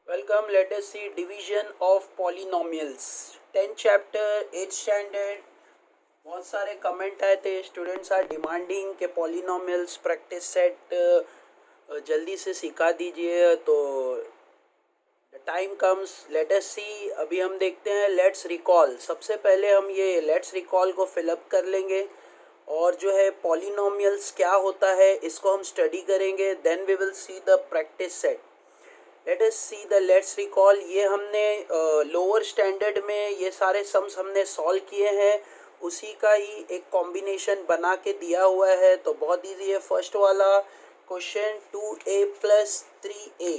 Welcome. Let us see division of polynomials. 10th chapter 8th standard. बहुत सारे comment आए थे. स्टूडेंट्स आर डिमांडिंग के पॉलिनोमियल्स प्रैक्टिस सेट जल्दी से सिखा दीजिए. तो the time comes. Let us see. अभी हम देखते हैं लेट्स रिकॉल. सबसे पहले हम ये लेट्स रिकॉल को फिलअप कर लेंगे और जो है पॉलिनोमियल्स क्या होता है इसको हम स्टडी करेंगे. Then we will see the practice set. Let us see the let's recall. ये हमने लोअर स्टैंडर्ड में ये सारे सम्स हमने सॉल्व किए हैं. उसी का ही एक कॉम्बिनेशन बना के दिया हुआ है. तो बहुत इजी है. फर्स्ट वाला क्वेश्चन 2a प्लस 3a.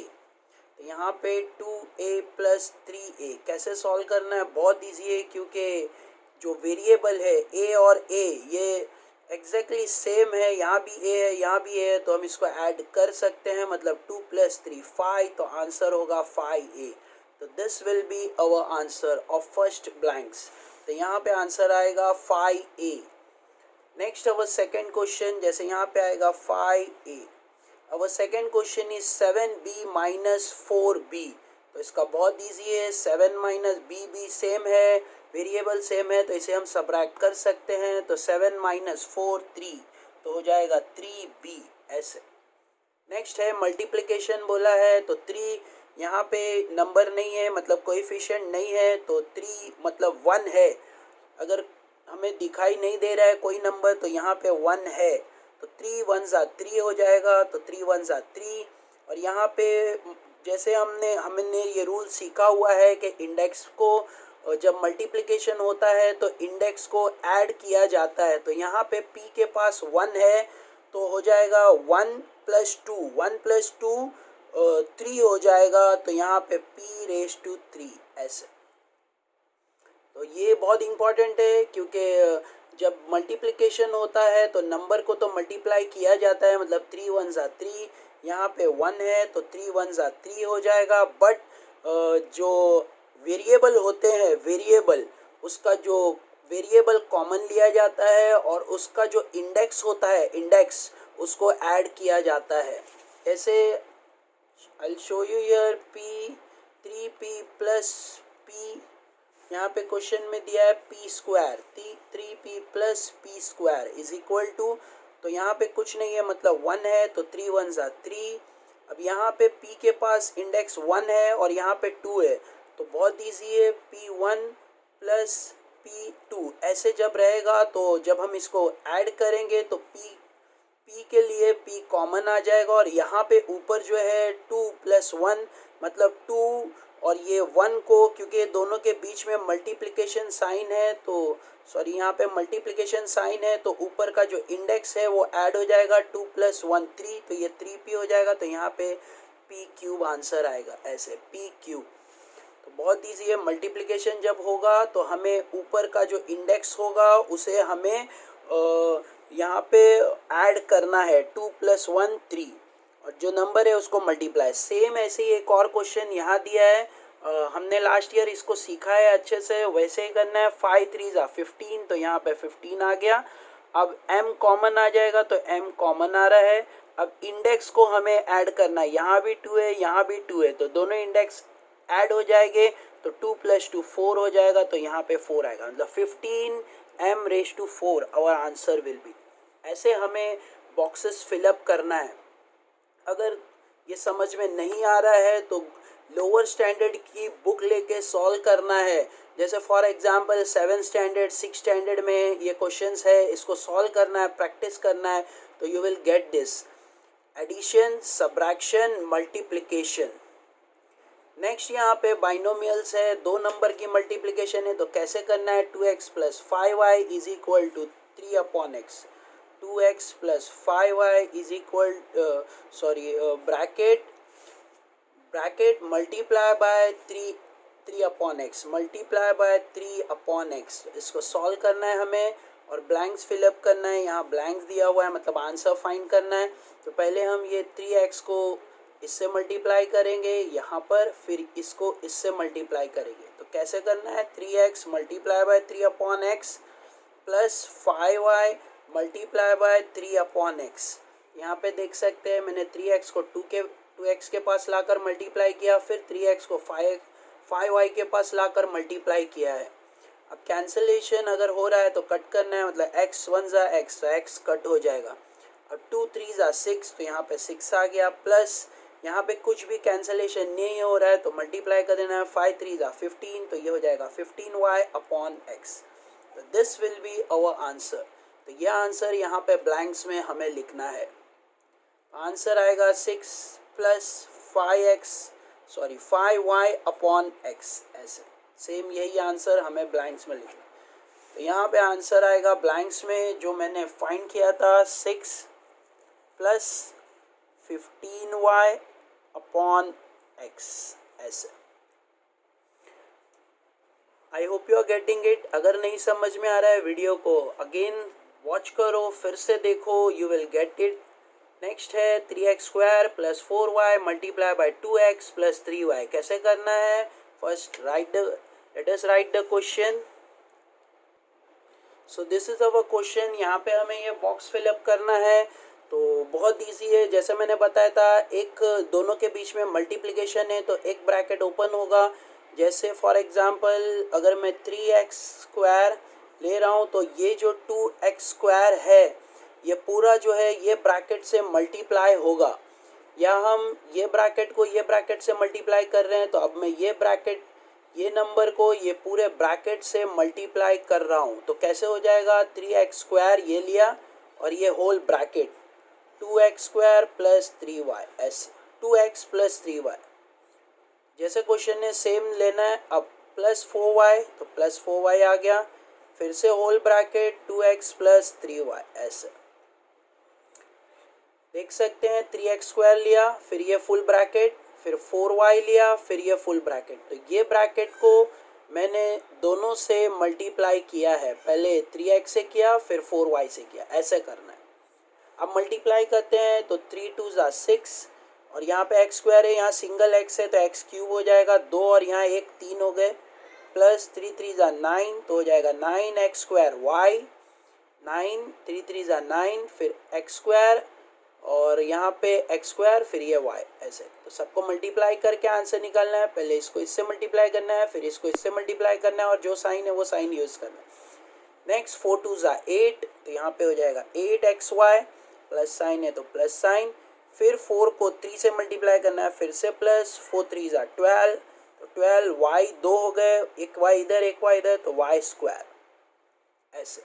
तो यहाँ पे 2a प्लस 3a कैसे सॉल्व करना है. बहुत इजी है क्योंकि जो वेरिएबल है a और a ये एग्जैक्टली सेम है. यहाँ भी a है यहाँ भी a है तो हम इसको ऐड कर सकते हैं. मतलब 2 प्लस 3 5. तो आंसर होगा 5a. तो this will be our answer of first blanks. तो यहाँ पे आंसर आएगा 5a. Next our second question. जैसे यहाँ पे आएगा 5a. Our second question is 7b minus 4b. तो इसका बहुत इजी है. 7 माइनस b भी सेम है, वेरिएबल सेम है तो इसे हम सब्ट्रैक्ट कर सकते हैं. तो 7 माइनस 4 3. तो हो जाएगा 3b ऐसे. नेक्स्ट है मल्टीप्लिकेशन बोला है. तो 3 यहाँ पे नंबर नहीं है मतलब कोएफिशिएंट नहीं है. तो 3 मतलब 1 है. अगर हमें दिखाई नहीं दे रहा है कोई नंबर तो यहाँ पे 1 है. तो 3 1 ज़ा 3 हो जाएगा. तो 3 1 ज़ा 3. और यहाँ पे जैसे हमने ये रूल सीखा हुआ है कि इंडेक्स को जब मल्टीप्लिकेशन होता है तो इंडेक्स को ऐड किया जाता है. तो यहाँ पे p के पास 1 है तो हो जाएगा 1 प्लस 2. 1 प्लस 2 3 हो जाएगा. तो यहाँ पे p रेज टू 3 ऐसे. तो ये बहुत इम्पॉर्टेंट है क्योंकि जब मल्टीप्लिकेशन होता है तो नंबर को तो मल्टीप्लाई किया जाता है. मतलब 3 1 ज़ा 3. यहाँ पे 1 है तो 3 1 ज़ा 3 हो जाएगा. बट जो वेरिएबल होते हैं वेरिएबल उसका जो वेरिएबल कॉमन लिया जाता है और उसका जो इंडेक्स होता है इंडेक्स उसको ऐड किया जाता है. ऐसे I show you here p 3p plus p. यहाँ पे क्वेश्चन में दिया है p square. 3p plus p square is equal to. तो यहाँ पे कुछ नहीं है मतलब 1 है तो 3 1 ज़ा 3. अब यहाँ पे p के पास इंडेक्स 1 है और यहाँ पे 2 है. तो बहुत इजी है. p1 प्लस p2 ऐसे जब रहेगा तो जब हम इसको ऐड करेंगे तो p के लिए p कॉमन आ जाएगा. और यहाँ पे ऊपर जो है 2 प्लस 1 मतलब 2 और ये 1 को क्योंकि दोनों के बीच में मल्टीप्लिकेशन साइन है तो सॉरी यहाँ पे मल्टीप्लिकेशन साइन है तो ऊपर का जो इंडेक्स है वो ऐड हो जाएगा. 2 प्लस 1 3. तो ये 3p हो जाएगा. तो यहाँ पे p क्यूब आंसर आएगा ऐसे p क्यूब. तो बहुत ईजी है. मल्टीप्लिकेशन जब होगा तो हमें ऊपर का जो इंडेक्स होगा उसे हमें यहाँ पे ऐड करना है. 2 प्लस 1 3 और जो नंबर है उसको मल्टीप्लाई. सेम ऐसे ही एक और क्वेश्चन यहाँ दिया है. हमने लास्ट ईयर इसको सीखा है अच्छे से. वैसे ही करना है. 5 3 ज़ा 15. तो यहाँ पे 15 आ गया. अब m कॉमन आ जाएगा तो m कॉमन आ रहा है. अब इंडेक्स को हमें ऐड करना है. यहाँ भी 2 है यहाँ भी 2 है तो दोनों इंडेक्स ऐड हो जाएंगे. तो 2 प्लस 2 4 हो जाएगा. तो यहाँ पे 4 आएगा. मतलब 15 m raise to 4 our answer will be. ऐसे हमें बॉक्सेस फिलअप करना है. अगर ये समझ में नहीं आ रहा है तो लोअर स्टैंडर्ड की बुक लेके सॉल्व करना है. जैसे फॉर एग्जांपल 7 स्टैंडर्ड 6 स्टैंडर्ड में ये क्वेश्चंस है इसको सॉल्व करना है प्रैक्टिस करना है. तो you will get this. Addition subtraction multiplication. Next यहाँ पे बाइनोमियल्स है. 2 नंबर की मल्टीप्लिकेशन है तो कैसे करना है. 2x plus 5y is equal to 3 upon x. 2x plus 5y is equal bracket multiply by 3 upon x multiply by 3 upon x. इसको सॉल्व करना है हमें और ब्लैंक्स फिलअप करना है. यहाँ ब्लैंक्स दिया हुआ है मतलब आंसर फाइंड करना है. तो पहले हम ये 3x को इससे मल्टीप्लाई करेंगे यहाँ पर. फिर इसको इससे मल्टीप्लाई करेंगे. तो कैसे करना है. 3x multiply by 3 upon x plus 5y multiply by 3 upon x. यहाँ पे देख सकते हैं मैंने 3x को 2x के पास लाकर मल्टीप्लाई किया, फिर 3x को 5y के पास लाकर मल्टीप्लाई किया है। अब कैंसलेशन अगर हो रहा है तो कट करना है, मतलब x 1 ज़ा x, तो x कट हो जाएगा। अब 2 3 ज़ा 6, तो यहाँ पे 6 आ गया, प्लस यहाँ पे कुछ भी कैंसलेशन नहीं हो रहा है तो मल्टीप्लाई कर देना है, 5 3 ज़ा 15, तो ये हो जाएगा 15y अपॉन x। तो this will be our answer. तो यह आंसर यहाँ पे ब्लैंक्स में हमें लिखना है। आंसर आएगा 6 प्लस 5y अपॉन x, ऐसे सेम यही आंसर हमें ब्लैंक्स में लिखना है। तो यहाँ पे आंसर आएगा ब्लैंक्स में जो मैंने फाइंड किया था 6 प्लस 15y अपॉन x, ऐसे। I hope you are getting it. अगर नहीं समझ में आ रहा है वीडियो को अगेन वॉच करो, फिर से देखो, you will get it. Next है 3x square plus 4y multiply by 2x plus 3y। कैसे करना है? First let us right the question. So this is our question. यहाँ पे हमें ये बॉक्स फिलअप करना है, तो बहुत इजी है। जैसे मैंने बताया था, एक दोनों के बीच में मल्टीप्लिकेशन है तो एक ब्रैकेट ओपन होगा। जैसे फॉर एग्जांपल अगर मैं 3x स्क्वायर ले रहा हूँ तो ये जो 2x स्क्वायर है ये पूरा जो है ये ब्रैकेट से मल्टीप्लाई होगा, या हम ये ब्रैकेट को ये ब्रैकेट से मल्टीप्लाई कर रहे हैं, तो अब मैं ये ब्रैकेट ये नंबर को ये पूरे ब्रैकेट से मल्टीप्लाई कर रहा हूँ। तो कैसे हो जाएगा? 3x स्क्वायर ये लिया और ये whole bracket 2x square plus 3y, ऐसे 2x प्लस 3y। जैसे क्वेश्चन ने सेम लेना है। अब प्लस 4y, तो प्लस 4y आ गया, फिर से whole bracket 2x plus 3y, ऐसे देख सकते हैं। 3x स्क्वायर लिया, फिर ये फुल ब्रैकेट, फिर 4y लिया, फिर ये फुल ब्रैकेट। तो ये ब्रैकेट को मैंने दोनों से मल्टीप्लाई किया है, पहले 3x से किया फिर 4y से किया, ऐसे करना है। अब मल्टीप्लाई करते हैं तो 3 2 ज़ा 6, और यहाँ पे x स्क्वायर है, यहाँ सिंगल x है तो x क्यूब हो जाएगा 2, और यहाँ 1 3 हो गए, प्लस 3 3 ज़ा 9, तो हो जाएगा 9x स्क्वायर y, 9 3 3 ज़ा 9, फिर x स्क्वायर और यहाँ पे x स्क्वायर, फिर ये y, ऐसे। तो सबको मल्टीप्लाई करके आंसर निकालना है। पहले इसको इससे मल्टीप्लाई करना है, फिर इसको इससे मल्टीप्लाई करना है, और जो साइन है वो साइन यूज़ करना है। नेक्स्ट 4 2 ज़ा 8, तो यहाँ पे हो जाएगा 8xy, प्लस साइन है तो प्लस साइन, फिर 4 को 3 से मल्टीप्लाई करना है, फिर से प्लस 4 3 ज़ा 12, तो 12y 2 हो गए, एक y इधर एक y इधर, तो y स्क्वायर, ऐसे।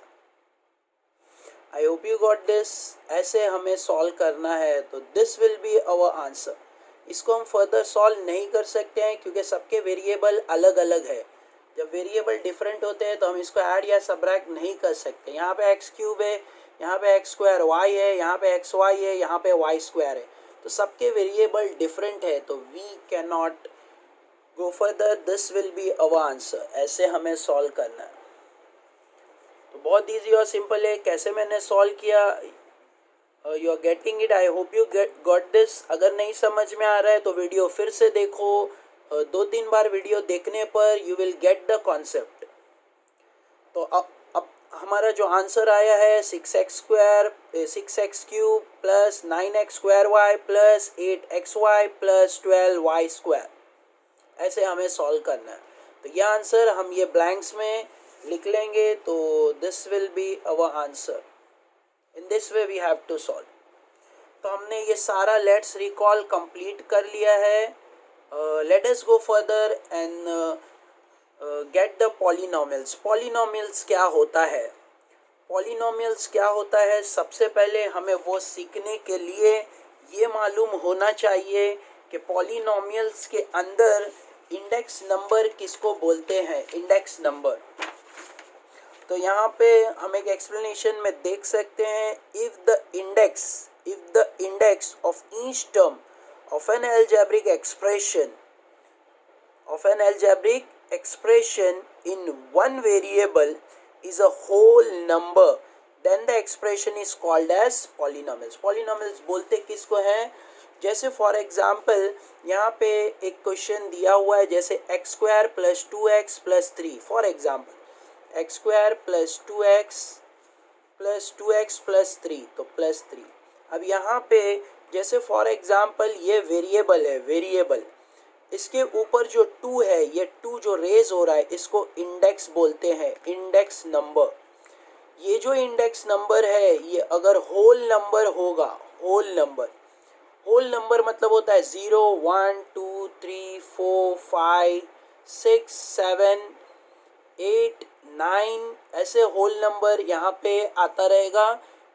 I hope you got this. ऐसे हमें सॉल्व करना है, तो this will be our answer. इसको हम फर्दर सॉल्व नहीं कर सकते हैं क्योंकि सबके वेरिएबल अलग अलग है। जब वेरिएबल डिफरेंट होते हैं तो हम इसको ऐड या सबट्रैक्ट नहीं कर सकते। यहाँ पे एक्स क्यूब है, यहाँ पे एक्स स्क्वायर वाई है, यहाँ पे एक्स वाई है, यहाँ पे वाई स्क्वायर है, तो सबके वेरिएबल डिफरेंट है, तो we can not go further. This will be our answer. ऐसे हमें सॉल्व करना है। तो बहुत ईजी और सिंपल है। कैसे मैंने सॉल्व किया, you are getting it. I hope you got this. अगर नहीं समझ में आ रहा है तो वीडियो फिर से देखो। 2-3 बार वीडियो देखने पर you will get the concept. तो अब हमारा जो आंसर आया है 6x square 6x cube plus 9x square y plus 8xy plus 12y square, ऐसे हमें सॉल्व करना है। तो यह आंसर हम ये ब्लैंक्स में लिख लेंगे, तो this will be our answer. In this way we have to solve. तो हमने ये सारा लेट्स रिकॉल कंप्लीट कर लिया है। Let us go further and get the polynomials. Polynomials क्या होता है? पॉलिनोमियल्स क्या होता है, सबसे पहले हमें वो सीखने के लिए ये मालूम होना चाहिए कि पॉलिनोमियल्स के अंदर इंडेक्स नंबर किसको बोलते हैं। इंडेक्स नंबर, तो यहाँ पे हम एक एक्सप्लेनेशन में देख सकते हैं, if the index of each term of an algebraic expression in one variable is a whole number, then the expression is called as polynomials. polynomials बोलते किसको हैं? जैसे फॉर एग्जाम्पल यहाँ पे एक क्वेश्चन दिया हुआ है, जैसे x square plus 2x plus 3, for example x square plus 2x plus 3, तो प्लस 3। अब यहाँ पे जैसे फॉर एग्जांपल ये वेरिएबल है, वेरिएबल, इसके ऊपर जो 2 है, ये 2 जो रेज हो रहा है इसको इंडेक्स बोलते हैं, इंडेक्स नंबर। ये जो इंडेक्स नंबर है ये अगर होल नंबर होगा, होल नंबर, होल नंबर मतलब होता है 0 1 2 3 4 5 6 7 8 9, ऐसे होल नंबर यहाँ पे आता रहेगा।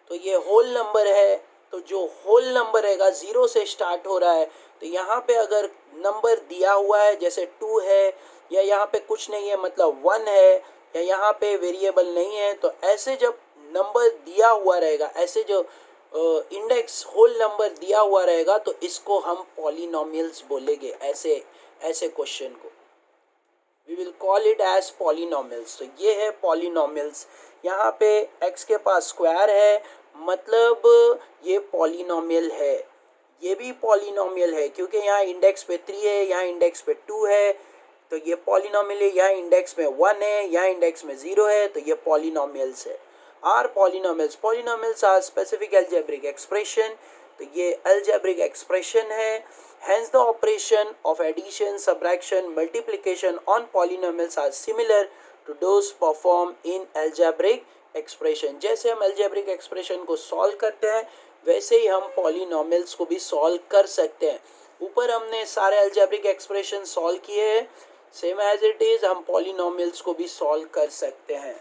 तो ये होल नंबर है, तो जो होल नंबर रहेगा 0 से स्टार्ट हो रहा है, तो यहाँ पे अगर नंबर दिया हुआ है जैसे 2 है, या यहाँ पे कुछ नहीं है मतलब 1 है, या यहाँ पे वेरिएबल नहीं है, तो ऐसे जब नंबर दिया हुआ रहेगा, ऐसे जो इंडेक्स होल नंबर दिया हुआ रहेगा, तो इसको हम पॉलिनोमियल्स बोलेंगे। ऐसे ऐसे क्वेश्चन को we will call it as polynomials. तो ये है पॉलिनोमियल्स। यहाँ पे x के पास स्क्वायर है, मतलब ये पॉलिनोमियल है। ये भी पॉलिनोमियल है क्योंकि यहाँ इंडेक्स पे 3 है, यहाँ इंडेक्स पे 2 है, तो ये पॉलिनोमियल है। यहाँ इंडेक्स में 1 है, यहाँ इंडेक्स में 0 है, तो ये पॉलिनोमियल्स है। Are polynomials, polynomials are specific algebraic expression, तो ये एल्जेब्रिक एक्सप्रेशन है। Hence the operation of addition, subtraction, multiplication on polynomials are similar to those performed in algebraic expression। जैसे हम algebraic expression को solve करते हैं वैसे ही हम polynomials को भी solve कर सकते हैं। ऊपर हमने सारे algebraic expression solve किए हैं, same as it is हम polynomials को भी solve कर सकते हैं।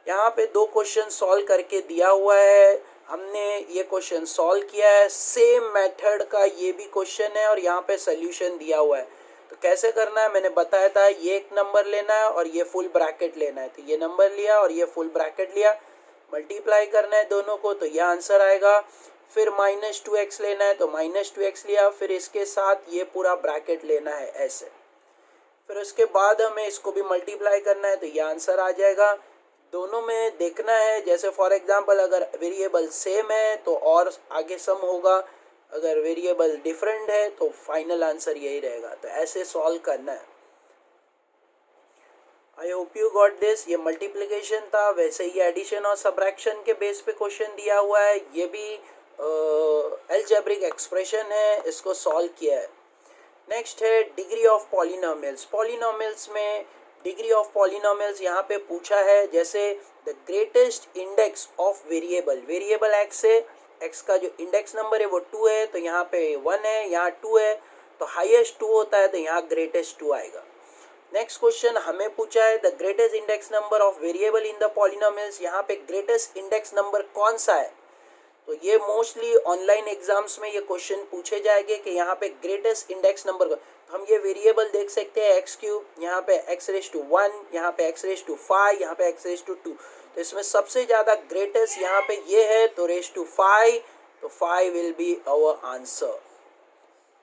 यहाँ पे 2 क्वेश्चन सॉल्व करके दिया हुआ है, हमने ये क्वेश्चन सॉल्व किया है। सेम मेथड का ये भी क्वेश्चन है और यहाँ पे सोल्यूशन दिया हुआ है। तो कैसे करना है मैंने बताया था, ये एक नंबर लेना है और ये फुल ब्रैकेट लेना है। तो ये नंबर लिया और ये फुल ब्रैकेट लिया, मल्टीप्लाई करना है दोनों को, तो यह आंसर आएगा। फिर -2x लेना है, तो -2x लिया, फिर इसके साथ ये पूरा ब्रैकेट लेना है ऐसे। फिर उसके बाद हमें इसको भी मल्टीप्लाई करना है, तो ये आंसर आ जाएगा। दोनों में देखना है, जैसे फॉर एग्जांपल अगर वेरिएबल सेम है तो और आगे सम होगा, अगर वेरिएबल डिफरेंट है तो फाइनल आंसर यही रहेगा। तो ऐसे सॉल्व करना है। आई होप यू गॉट दिस। ये मल्टीप्लिकेशन था, वैसे ही एडिशन और सब्ट्रैक्शन के बेस पे क्वेश्चन दिया हुआ है। ये भी एल्जेब्रिक एक्सप्रेशन है, इसको सॉल्व किया है। नेक्स्ट है डिग्री ऑफ पॉलिनोमियल्स। पॉलिनोमियल्स में डिग्री ऑफ पॉलिनोमियल्स यहाँ पे पूछा है, जैसे the greatest index of variable, variable x है, एक्स का जो इंडेक्स नंबर है वो 2 है, तो यहाँ पे 1 है, यहाँ 2 है, तो हाईएस्ट 2 होता है, तो यहाँ ग्रेटेस्ट 2 आएगा। नेक्स्ट क्वेश्चन हमें पूछा है the greatest index number of variable in the polynomials. यहाँ पे ग्रेटेस्ट इंडेक्स नंबर कौन सा है, तो ये मोस्टली ऑनलाइन एग्जाम्स में ये क्वेश्चन पूछे जाएंगे कि यहाँ पे ग्रेटेस्ट इंडेक्स नंबर। तो हम ये वेरिएबल देख सकते हैं x3, यहाँ पे x⁻1, यहाँ पे x⁻5, यहाँ पे x⁻2। तो इसमें सबसे ज़्यादा ग्रेटेस्ट यहाँ पे ये है, तो raised to 5, तो 5 विल बी आवर आंसर।